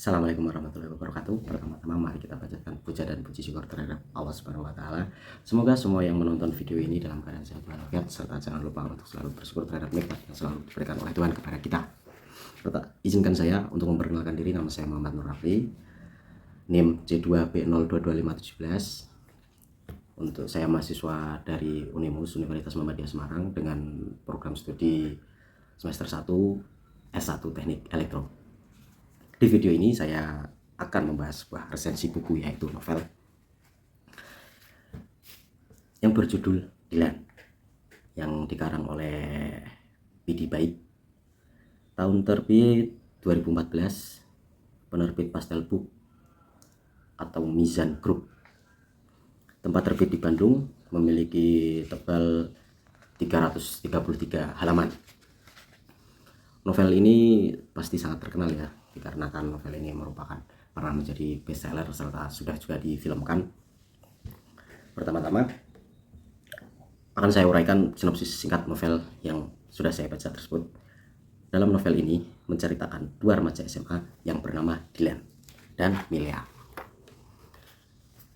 Assalamualaikum warahmatullahi wabarakatuh. Pertama-tama mari kita bacakan puja dan puji syukur terhadap Allah Subhanahu wa taala. Semoga semua yang menonton video ini dalam keadaan sehat walafiat, serta jangan lupa untuk selalu bersyukur terhadap nikmat yang selalu diberikan oleh Tuhan kepada kita. Izinkan saya untuk memperkenalkan diri. Nama saya Muhammad Nur Rafli, NIM C2B022517. Untuk saya mahasiswa dari Unimus Universitas Muhammadiyah Semarang dengan program studi semester 1 S1 Teknik Elektro. Di video ini saya akan membahas sebuah resensi buku, yaitu novel yang berjudul Dilan, yang dikarang oleh Pidi Baik. Tahun terbit 2014, penerbit Pastel Book atau Mizan Group. Tempat terbit di Bandung, memiliki tebal 333 halaman. Novel ini pasti sangat terkenal ya, dikarenakan novel ini pernah menjadi bestseller serta sudah juga difilmkan. Pertama-tama akan saya uraikan sinopsis singkat novel yang sudah saya baca tersebut. Dalam novel ini menceritakan dua remaja SMA yang bernama Dilan dan Milea.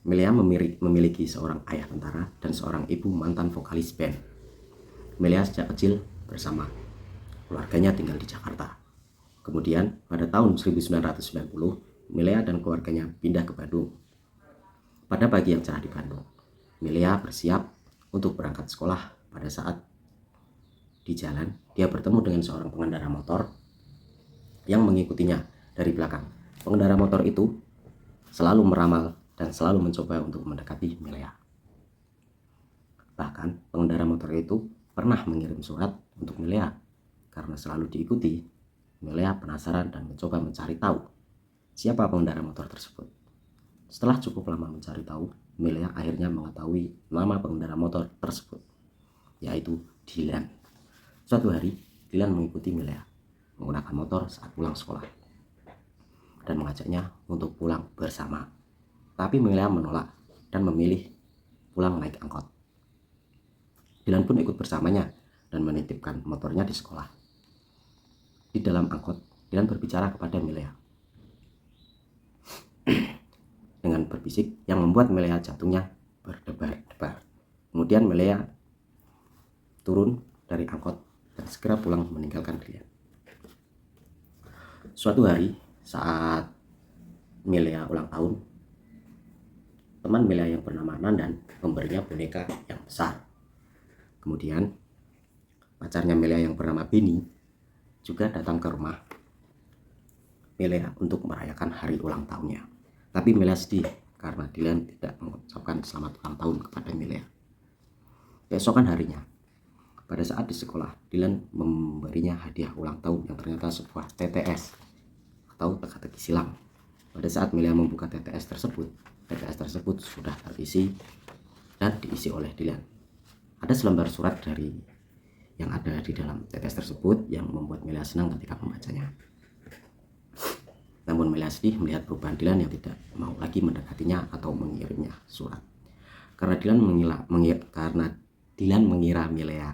Milea memiliki seorang ayah tentara dan seorang ibu mantan vokalis band. Milea sejak kecil bersama keluarganya tinggal di Jakarta. Kemudian pada tahun 1990, Milea dan keluarganya pindah ke Bandung. Pada pagi yang cerah di Bandung, Milea bersiap untuk berangkat sekolah. Pada saat di jalan, dia bertemu dengan seorang pengendara motor yang mengikutinya dari belakang. Pengendara motor itu selalu meramal dan selalu mencoba untuk mendekati Milea. Bahkan pengendara motor itu pernah mengirim surat untuk Milea. Karena selalu diikuti, Milea penasaran dan mencoba mencari tahu siapa pengendara motor tersebut. Setelah cukup lama mencari tahu, Milea akhirnya mengetahui nama pengendara motor tersebut, yaitu Dilan. Suatu hari, Dilan mengikuti Milea menggunakan motor saat pulang sekolah dan mengajaknya untuk pulang bersama. Tapi Milea menolak dan memilih pulang naik angkot. Dilan pun ikut bersamanya dan menitipkan motornya di sekolah. Di dalam angkot, Dilan berbicara kepada Milea dengan berbisik yang membuat Milea jantungnya berdebar-debar. Kemudian Milea turun dari angkot dan segera pulang meninggalkan Dilan. Suatu hari saat Milea ulang tahun, teman Milea yang bernama Nandan memberinya boneka yang besar. Kemudian pacarnya Milea yang bernama Beni juga datang ke rumah Milea untuk merayakan hari ulang tahunnya. Tapi Milea sedih karena Dilan tidak mengucapkan selamat ulang tahun kepada Milea. Keesokan harinya, pada saat di sekolah, Dilan memberinya hadiah ulang tahun yang ternyata sebuah TTS atau teka-teki silang. Pada saat Milea membuka TTS tersebut sudah terisi dan diisi oleh Dilan. Ada selembar surat yang ada di dalam TTS tersebut yang membuat Milea senang ketika membacanya. Namun Milea sedih melihat perubahan Dilan yang tidak mau lagi mendekatinya atau mengirimnya surat. Karena Dilan mengira Milea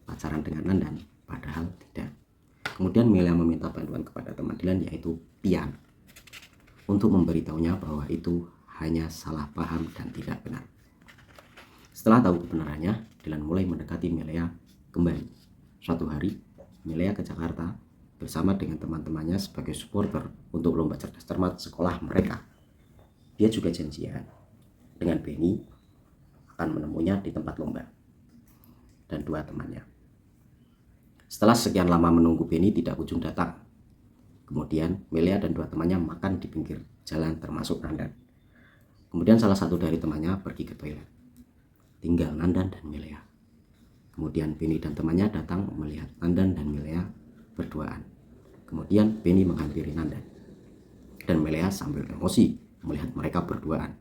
pacaran dengan Nandan, padahal tidak. Kemudian Milea meminta bantuan kepada teman Dilan, yaitu Pian, untuk memberitahunya bahwa itu hanya salah paham dan tidak benar. Setelah tahu kebenarannya, Dilan mulai mendekati Milea kembali. Suatu hari, Milea ke Jakarta bersama dengan teman-temannya sebagai supporter untuk lomba cerdas cermat sekolah mereka. Dia juga janjian dengan Beni akan menemuinya di tempat lomba dan dua temannya. Setelah sekian lama menunggu, Beni tidak kunjung datang. Kemudian Milea dan dua temannya makan di pinggir jalan termasuk Nandan. Kemudian salah satu dari temannya pergi ke toilet. Tinggal Nandan dan Milea. Kemudian Beni dan temannya datang melihat Nandan dan Milea berduaan. Kemudian Beni menghampiri Nandan dan Milea sambil emosi melihat mereka berduaan.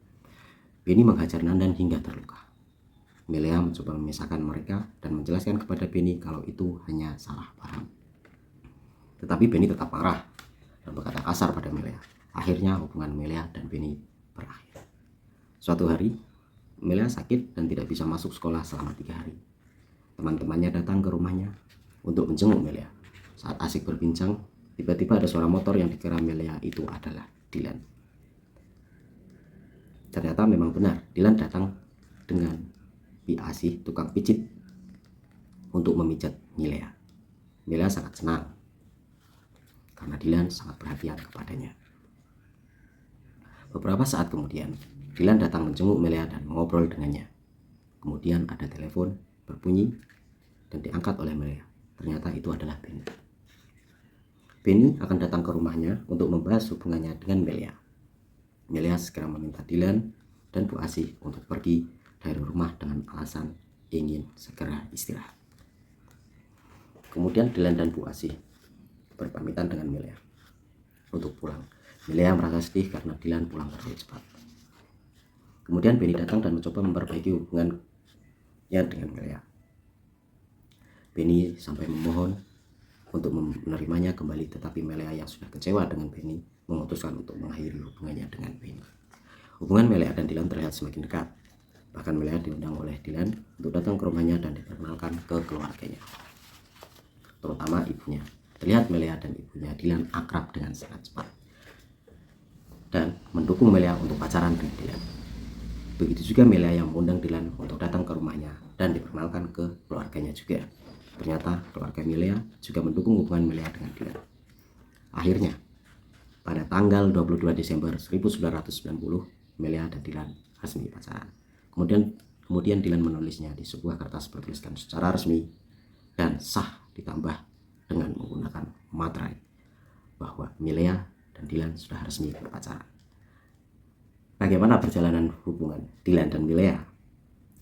Beni menghajar Nandan hingga terluka. Milea mencoba memisahkan mereka dan menjelaskan kepada Beni kalau itu hanya salah paham. Tetapi Beni tetap marah dan berkata kasar pada Milea. Akhirnya hubungan Milea dan Beni berakhir. Suatu hari, Milea sakit dan tidak bisa masuk sekolah selama 3 hari. Teman-temannya datang ke rumahnya untuk menjenguk Milea. Saat asik berbincang, Tiba-tiba ada suara motor yang dikira Melia itu adalah Dylan. Ternyata memang benar, Dylan datang dengan Asih, tukang pijit, untuk memijat Milea. Milea sangat senang karena Dylan sangat perhatian kepadanya. Beberapa saat kemudian, Dylan datang menjenguk Milea dan mengobrol dengannya. Kemudian ada telepon berbunyi dan diangkat oleh Milea. Ternyata itu adalah Benny. Benny akan datang ke rumahnya untuk membahas hubungannya dengan Milea. Milea segera meminta Dylan dan Bu Asih untuk pergi dari rumah dengan alasan ingin segera istirahat. Kemudian Dylan dan Bu Asih berpamitan dengan Milea untuk pulang. Milea merasa sedih karena Dylan pulang terlalu cepat. Kemudian Benny datang dan mencoba memperbaiki hubungannya dengan Milea. Benny sampai memohon untuk menerimanya kembali, tetapi Milea yang sudah kecewa dengan Benny memutuskan untuk mengakhiri hubungannya dengan Benny. Hubungan Milea dan Dylan terlihat semakin dekat. Bahkan Milea diundang oleh Dylan untuk datang ke rumahnya dan diperkenalkan ke keluarganya, terutama ibunya. Terlihat Milea dan ibunya Dylan akrab dengan sangat cepat dan mendukung Milea untuk pacaran dengan Dylan. Begitu juga Milea yang mengundang Dylan untuk datang ke rumahnya dan diperkenalkan ke keluarganya juga. Ternyata keluarga Milea juga mendukung hubungan Milea dengan Dylan. Akhirnya, pada tanggal 22 Desember 1990, Milea dan Dylan resmi pacaran. Kemudian Dylan menulisnya di sebuah kertas bertuliskan secara resmi dan sah, ditambah dengan menggunakan materai bahwa Milea dan Dylan sudah resmi berpacaran. Bagaimana perjalanan hubungan Dylan dan Milea?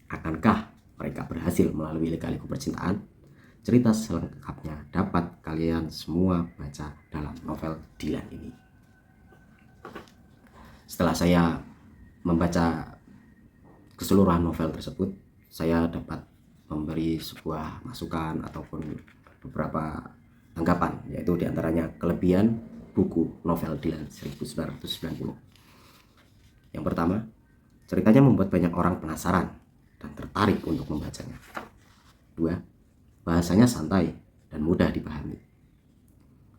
Akankah mereka berhasil melalui lika-liku percintaan? Cerita selengkapnya dapat kalian semua baca dalam novel Dylan ini. Setelah saya membaca keseluruhan novel tersebut, saya dapat memberi sebuah masukan ataupun beberapa tanggapan, yaitu diantaranya kelebihan buku novel Dylan 1990. Yang pertama, ceritanya membuat banyak orang penasaran dan tertarik untuk membacanya. 2. Bahasanya santai dan mudah dipahami.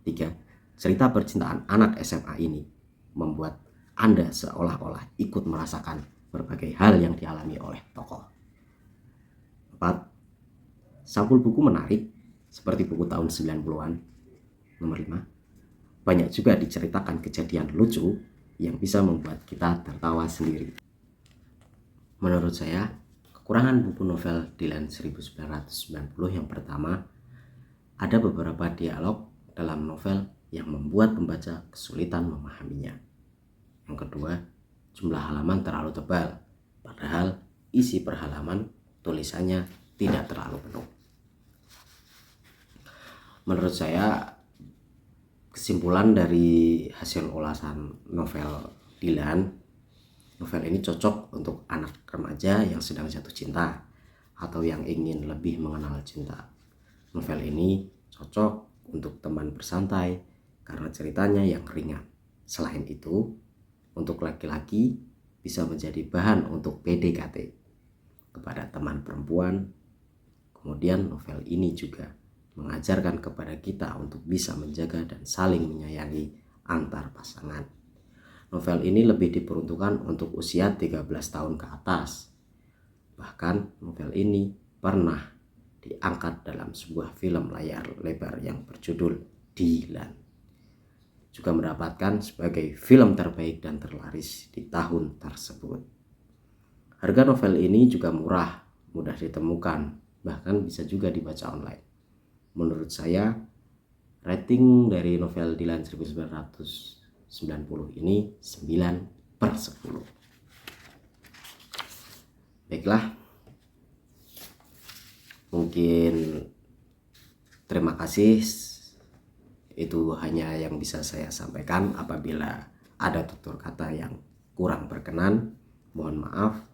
3. Cerita percintaan anak SMA ini membuat Anda seolah-olah ikut merasakan berbagai hal yang dialami oleh tokoh. 4. Sampul buku menarik seperti buku tahun 90-an. Nomor 5. Banyak juga diceritakan kejadian lucu yang bisa membuat kita tertawa sendiri. Menurut saya, kekurangan buku novel Dylan 1990 yang pertama, ada beberapa dialog dalam novel yang membuat pembaca kesulitan memahaminya. Yang kedua, jumlah halaman terlalu tebal, padahal isi per halaman tulisannya tidak terlalu penuh. Menurut saya, kesimpulan dari hasil ulasan novel Dylan, novel ini cocok untuk anak remaja yang sedang jatuh cinta atau yang ingin lebih mengenal cinta. Novel ini cocok untuk teman bersantai karena ceritanya yang ringan. Selain itu, untuk laki-laki bisa menjadi bahan untuk PDKT kepada teman perempuan. Kemudian novel ini juga mengajarkan kepada kita untuk bisa menjaga dan saling menyayangi antar pasangan. Novel ini lebih diperuntukkan untuk usia 13 tahun ke atas. Bahkan novel ini pernah diangkat dalam sebuah film layar lebar yang berjudul Dylan. Juga mendapatkan sebagai film terbaik dan terlaris di tahun tersebut. Harga novel ini juga murah, mudah ditemukan, bahkan bisa juga dibaca online. Menurut saya, rating dari novel Dylan 1990 ini 9/10. Baiklah, mungkin terima kasih. Itu hanya yang bisa saya sampaikan. Apabila ada tutur kata yang kurang berkenan, mohon maaf.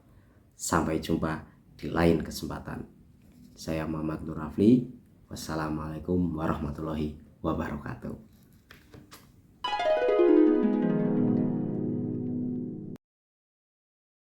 Sampai jumpa di lain kesempatan. Saya Muhammad Nur Rafli. Wassalamualaikum warahmatullahi wabarakatuh.